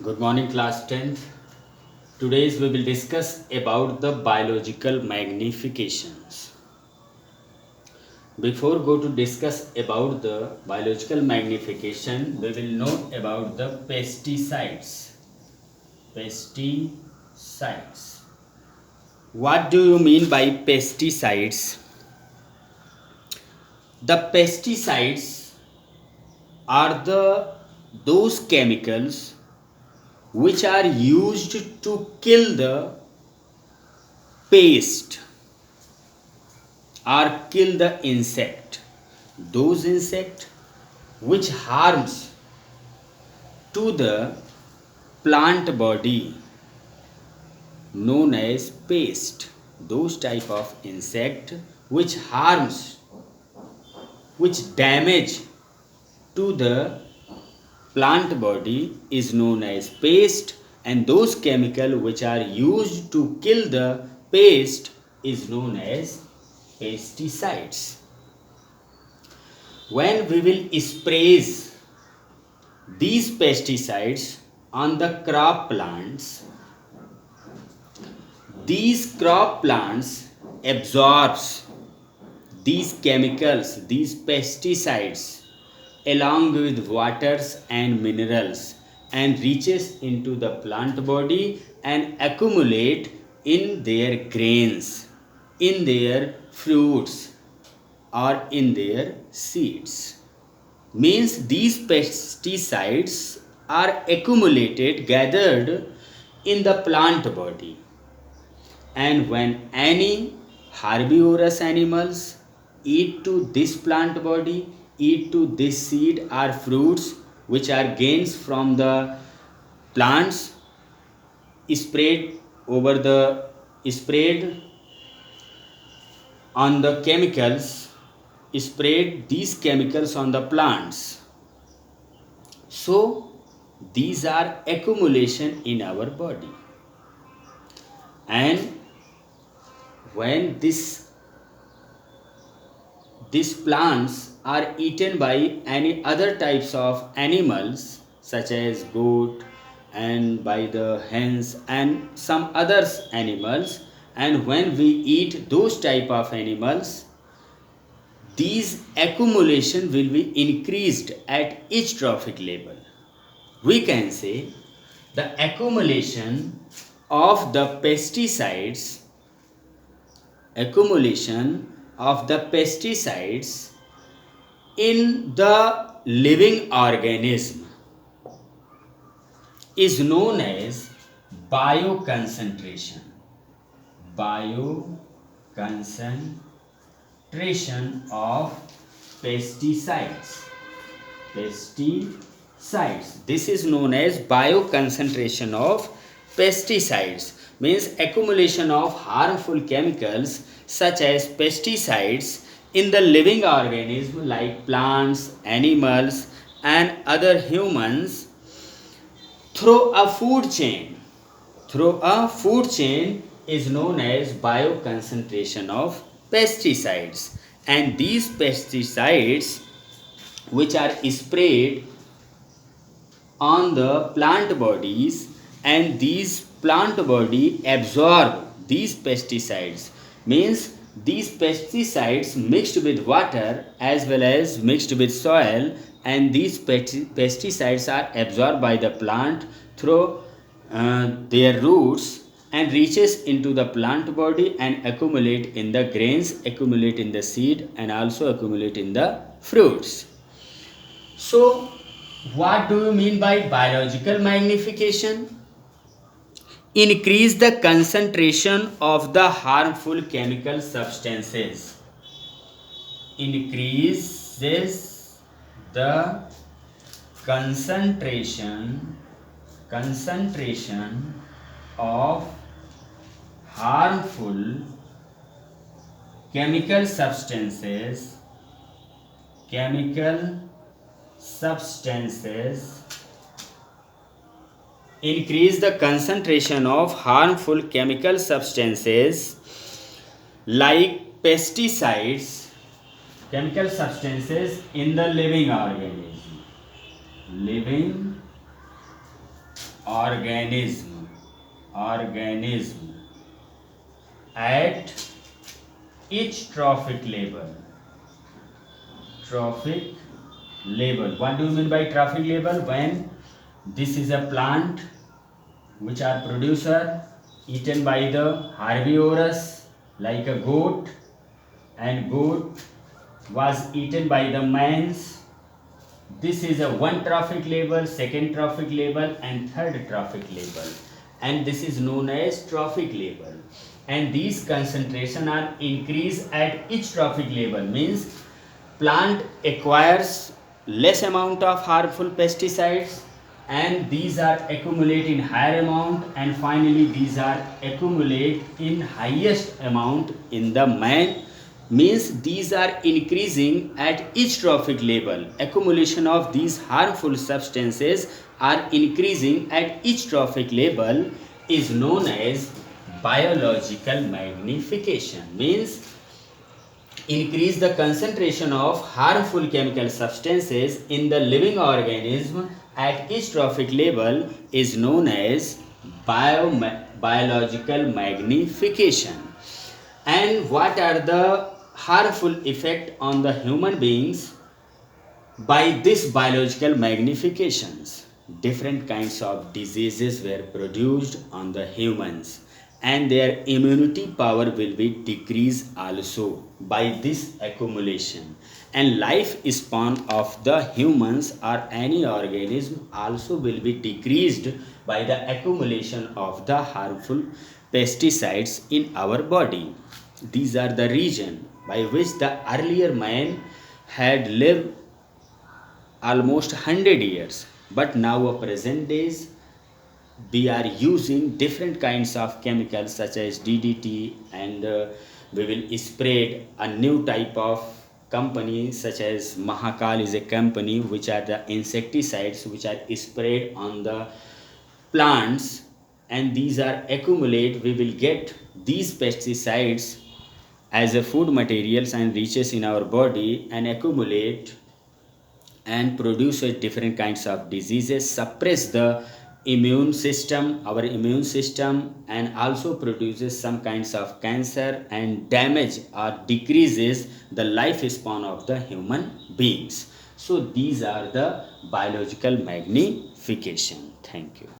Good morning, class 10th. Today we will discuss about the biological magnifications. Before go to discuss about the biological magnification, we will know about the pesticides. Pesticides. What do you mean by pesticides? The pesticides are those chemicals which are used to kill the pest or kill the insect, those insect which harms to the plant body known as pest, those type of insect which harms, which damage to the plant body is known as pest, and those chemical which are used to kill the pest is known as pesticides. When we will spray these pesticides on the crop plants, these crop plants absorbs these chemicals, these pesticides along with waters and minerals and reaches into the plant body and accumulate in their grains, in their fruits, or in their seeds. Means these pesticides are accumulated, gathered in the plant body, and when any herbivorous animals eat to this plant body, eat to this seed or fruits which are gains from the plants, sprayed over the sprayed on the chemicals, sprayed these chemicals on the plants. So these are accumulation in our body, and when these plants are eaten by any other types of animals such as goat and by the hens and some others animals, and when we eat those type of animals, these accumulation will be increased at each trophic level. We can say the accumulation of the pesticides, accumulation of the pesticides in the living organism is known as bioconcentration. Bioconcentration of pesticides. Pesticides. This is known as bioconcentration of pesticides. Means accumulation of harmful chemicals such as pesticides in the living organism like plants, animals, and other humans through a food chain. Through a food chain is known as bioconcentration of pesticides, and these pesticides which are sprayed on the plant bodies, and these plant body absorb these pesticides. Means these pesticides mixed with water as well as mixed with soil, and these pesticides are absorbed by the plant through their roots and reaches into the plant body and accumulate in the grains, accumulate in the seed, and also accumulate in the fruits. So what do you mean by biological magnification? Increase the concentration of the harmful chemical substances. Increases the concentration of harmful chemical substances, increase the concentration of harmful chemical substances like pesticides, chemical substances in the living organism. Living organism at each trophic level. Trophic level. What do you mean by trophic level? When this is a plant which are producer eaten by the herbivorous like a goat, and goat was eaten by the mans. This is a one trophic level, second trophic level, and third trophic level, and this is known as trophic level. And these concentration are increased at each trophic level, means plant acquires less amount of harmful pesticides, and these are accumulate in higher amount, and finally these are accumulate in highest amount in the man, means these are increasing at each trophic level. Accumulation of these harmful substances are increasing at each trophic level is known as biological magnification, means increase the concentration of harmful chemical substances in the living organism at each trophic level is known as biological magnification. And what are the harmful effect on the human beings by this biological magnifications? Different kinds of diseases were produced on the humans, and their immunity power will be decreased also by this accumulation, and life span of the humans or any organism also will be decreased by the accumulation of the harmful pesticides in our body. These are the reason by which the earlier man had lived almost 100 years, but now a present days we are using different kinds of chemicals such as DDT, and we will spread a new type of company such as Mahakal is a company which are the insecticides which are sprayed on the plants, and these are accumulate. We will get these pesticides as a food materials and reaches in our body and accumulate and produce different kinds of diseases, suppress the immune system, our immune system, and also produces some kinds of cancer and damage or decreases the lifespan of the human beings. So these are the biological magnification. Thank you.